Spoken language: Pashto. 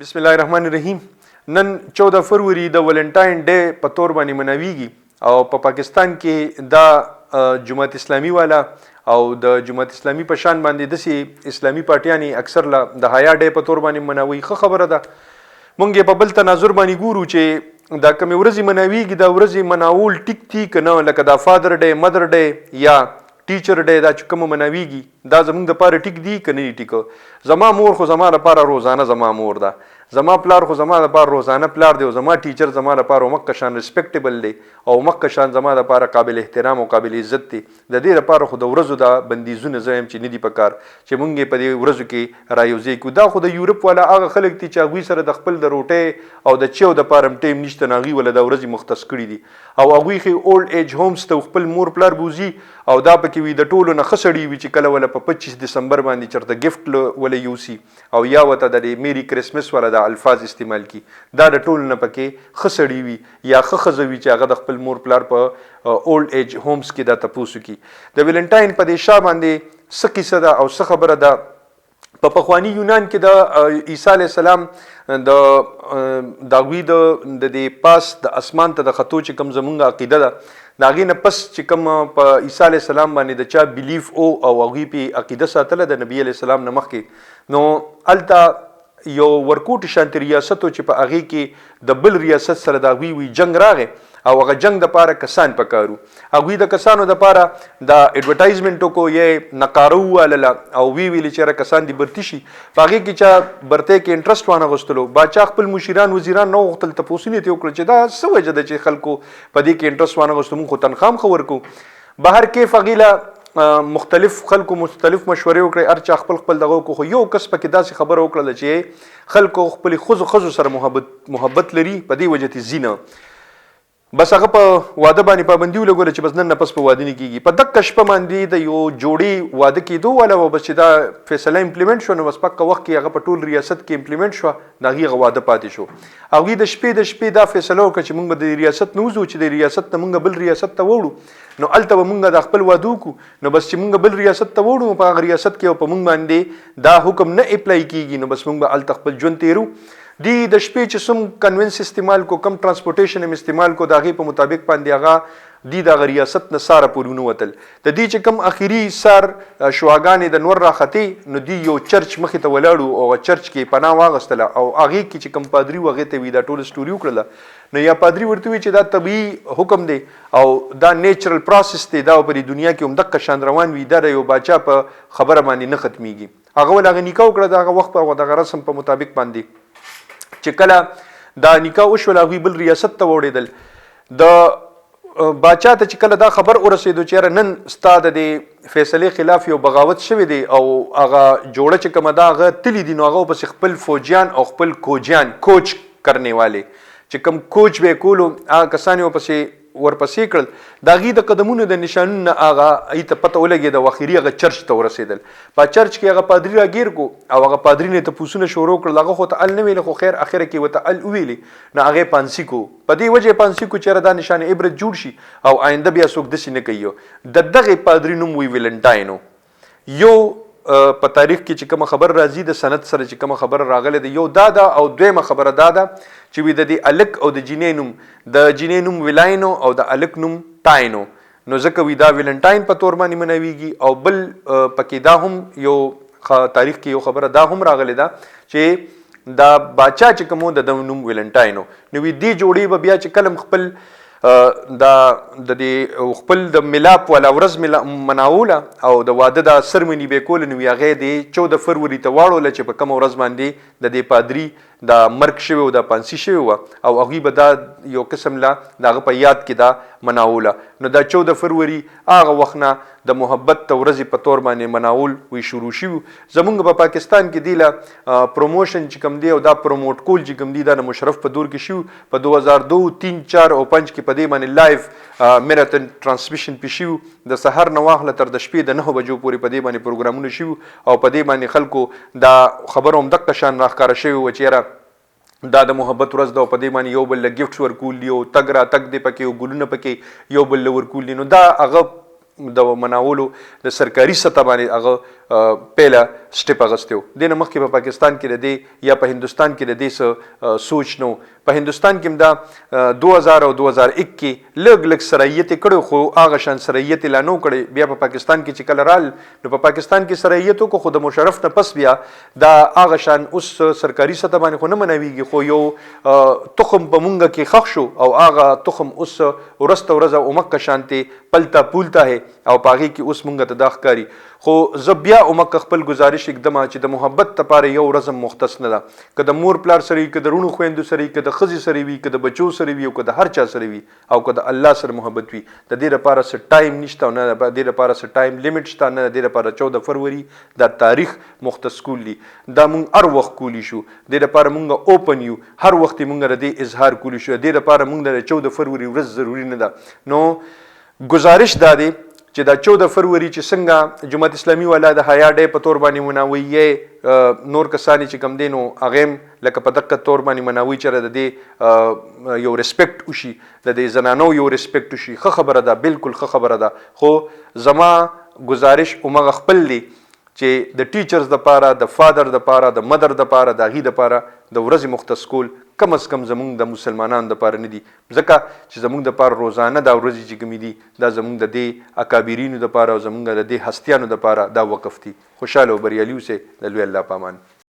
بسم الله الرحمن الرحیم. نن 14 فروری د ولنټاین ډے په تور باندې مناویږي او په پاکستان کې دا جماعت اسلامي والا او د جماعت اسلامي په شان باندې د اسلامي پارټیانی اکثر لا د حیا ډے په تور باندې مناوي خبره ده. مونږ په بل تناظر باندې ګورو چې دا کوم ورځي مناویږي دا ورځي مناول ټیک ټیک نه لکه دا فادر ډے مدر ډے یا ټیچر ډے دا چې کوم مناویږي دا زمونږ د پاره ټیک دی کنه ټیک. زما مور خو زما لپاره روزانه زما مور ده، زما پلار خو زما لپاره روزانه پلار دی او زما ټیچر زما لپاره مکه شان ریسپیکټیبل دی او مکه شان زما لپاره قابل احترام او قابل عزت دی. د دې لپاره خو د ورځو دا بندیزونه زم چې ندي پکار چې مونږ په دې ورځو کې رايوځي کو. دا خو د یورپ والا هغه خلک دي چې هغه سره د خپل د روټي او د چیو د پارم ټیم نشته ناغي ولا د ورځي مختص کړی دي او هغه خي اولډ ایج هومز ته خپل مور پلار بوزي او دا پکې وي د ټولو نه خسړی وي چې کله ولا په 25 دسمبر باندې چرته گیفت ولا یوسی او یا وته د میری کرسمس ولا د الفاظ استعمال کی دا د ټولو نه پکې خسړی وي یا خخزوي چې هغه د خپل مور پلار په اولډ ایج هومز کې دا تپوسو کی. د ویلنټاین په دې شاه باندې څه کیسه ده او څه خبره ده. په پخوانی یونان کې د عیسی علی السلام د داوی د پاس د اسمان ته د خطو چې کوم زمونږه عقیده ده داغې نه پس چې کوم په عیسی علی السلام باندې د چا بیلیف او هغه په عقیده ساتله د نبی علی السلام نه مخکې نو التا یو ورکوټ شانت ریاست چې په هغه کې د بل ریاست سره دا وی جنگ راغی او هغه جنگ د پاره کسان پکارو هغه د کسانو د پاره د ایڈورټایزمنټ کو یې نقارو ولله او ویل چې را کسان دي برتی شي هغه کې چې برته کې انټرست وانه غوښتلو باچا خپل مشیران وزیران نو غوښتل ته پوسینه ته وکړه چې دا څه وجه ده چې خلکو په دې کې انټرست وانه غوښتم خو تنخوام خبر کو بهر کې فغیله مختلف خلکو مختلف مشورې وکړي ارچا خپل دغه کو خو یو کس پکې داسې خبر وکړه چې خلکو خپل خزو سره محبت لري په دې وجه ته زینه بس هغه په واده باندې پابندي ولګول چې بس نن پس په واده نه کیږي په دک شپه باندې د یو جوړي واده کیدو ولا بس چې دا فیصله امپلیمنٹ شو نو بس پکه وخت کې هغه په ټول ریاست کې امپلیمنٹ شو دا هغه واده پاتې شو. هغه د شپې دا فیصله وکړه چې موږ د ریاست نوزو چې د ریاست ته موږ بل ریاست ته وړو نو الته موږ د خپل وادو کو نو بس چې موږ بل ریاست ته وړو په هغه ریاست کې په موږ باندې دا حکم نه اپلای کیږي نو بس موږ الته خپل ژوند تیرو دی د شپې چې سم کنوینس استعمال کو کم ترانسپورټیشن استعمال کو داغه په مطابق باندې هغه دی د ریاست نه ساره پورونه وتل د دې چې کم اخیری سار شواګانې د نور راختی نو دی یو چرچ مخې ته ولاړو او چرچ کې پناه واغستله او هغه کې چې کم پادری وغه ته وی دا ټول سټوری وکړه نو یا پادری ورته وی چې دا طبيعي حکم دی او دا نیچرل پروسس دی دا په دنیا کې هم دغه شان روان وي دا یو باچا په خبره باندې نه ختميږي هغه ولغه نکاح وکړه دا وخت په دغه رسم په مطابق باندې چې کله دا نکاح وشول هغه بل ریاست ته وړېدل د باچا ته چې کله دا خبر ورسېدو چې نن ستاد د فیصله خلاف یو بغاوت شوی دی او هغه جوړه چې کومه دا هغه تلی دي نو هغه پس خپل فوجیان او خپل کوچ کرنے والے چې کوم کوچ به کولو هغه کسان یو پسې ورپسې کړل دا غي د قدمونو د نشانونه هغه ایت پته ولګي د واخیری هغه چرچ ته ورسېدل په چرچ کې هغه پادری راګیر کو او هغه پادری نه ته پوسونه شروع کړل هغه خو ته ال نه ویل خو خیر اخره کې وته ال ویلی نه هغه پانسی کو په دې وجه پانسی کو چیرې دا نشانه عبرت جوړ شي او آینده بیا څوک دسی نه کوي د دغه پادری نوم وی ویلنټاینو یو په تاریخ کې چې کوم خبر راځي د سند سره چې کوم خبر راغله د یو دادا او دویمه خبره دادا چې وی د الک او د جینینوم ویلاینو او د الک نوم تاینو نو ځکه وی دا ویلنټاین په تور باندې منويږي او بل پکې دا هم یو تاریخ کې یو خبره دا هم راغله دا چې دا باچا چې کوم د نوم ویلنټاینو نو وی دی جوړي به بیا چې کلم خپل دا د خپل د ملاپ ولا ورځ مناوله او د واده د سرمنی به کول نو هغه دی 14 فروری ته واړو چې په کوم ورځ باندې د دې پادری دا مرګ شوی او د پانسی شوی او هغه به دا یو قسم لا دغه په یاد کې دا مناوله نو دا 14 فروری هغه وخت نه د محبت تورزی په تور باندې مناول وی شروع شو. زمونږ په پاکستان کې دی لا پروموشن چې کوم دی او دا پروموټ کول چې کوم دی دا مشرف په دور کې شو په 2002 3 4 او 5 کې په دې باندې لایو میراتون ترانسمیشن پېښو د سحر نه واخله تر د شپې د 9 بجو پورې په دې باندې پروګرامونه شو او په دې باندې خلکو دا خبروم دغه شان راخاره شوی و چې دا د محبت ورځ دا په دې باندې یو بل گیفټس ورکول دی او تګ را تګ دی پکې او ګلونه پکې یو بل ورکول دي نو دا هغه د مناولو د سرکاري سطح باندې هغه پیله سټپ اغستیو دې نه مخکې په پاکستان کې د دې یا په هندوستان کې د دې سوچ نو په هندوستان کې دا 2000 او 2001 کې لږ سرایت کړو خو هغه شان سرایت لا نو کړي بیا په پاکستان کې چې کله رال نو په پاکستان کې سرایتو کو خود مشرف نه پس بیا دا هغه شان اوس سرکاري سطح باندې خو نه منويږي خو یو تخم په مونږه کې خښ شو او هغه تخم اوس ورسته ورځه اومکه شانتي پلتا پولتا ہے او پاغي کې اوس مونږ ته داخکاری خو زبیا اومکه خپل گزارش اقدام چې د محبت لپاره یو ورځم مختص نه ده که د مور پلار سره که د رونو خويندو سره که د خزي سره وي که د بچو سره وي او که د هر چا سره وي او که د الله سره محبت وي د دې لپاره څه ټایم نشته نه د دې لپاره څه ټایم لیمټ شته نه د دې لپاره 14 فروری دا تاریخ مختص کولی دا مونږ هر وخت کولی شو د لپاره مونږ اوپن یو هر وخت مونږ د دې اظهار کولی شو د دې لپاره مونږ د 14 فروری ورځ ضروری نه ده نو گزارش دادی چې دا 14 فروری چې څنګه جماعت اسلامي والا د حیا ډے په تور باندې مناوي نور کسانی چې کم دینو اغم لکه په دقت تور باندې مناوي چې د دې یو ریسپیکټ وشي د دې زنانو یو ریسپیکټ وشي خبره ده بالکل خبره ده خو زما گزارش اومغه خپل دی چې د ټیچرز د پاره د فادر د پاره د مدر د پاره د غي د پاره د ورځې مختص کول کم از کم زمونږ د مسلمانانو د پاره نه دي ځکه چې زمونږ د پاره روزانه دا ورځې چې کمی دي دا زمونږ د دې اکابرینو د پاره او زمونږ د دې هستیانو د پاره دا وقف دي خوشاله او بریالي اوسئ د لوی الله پامان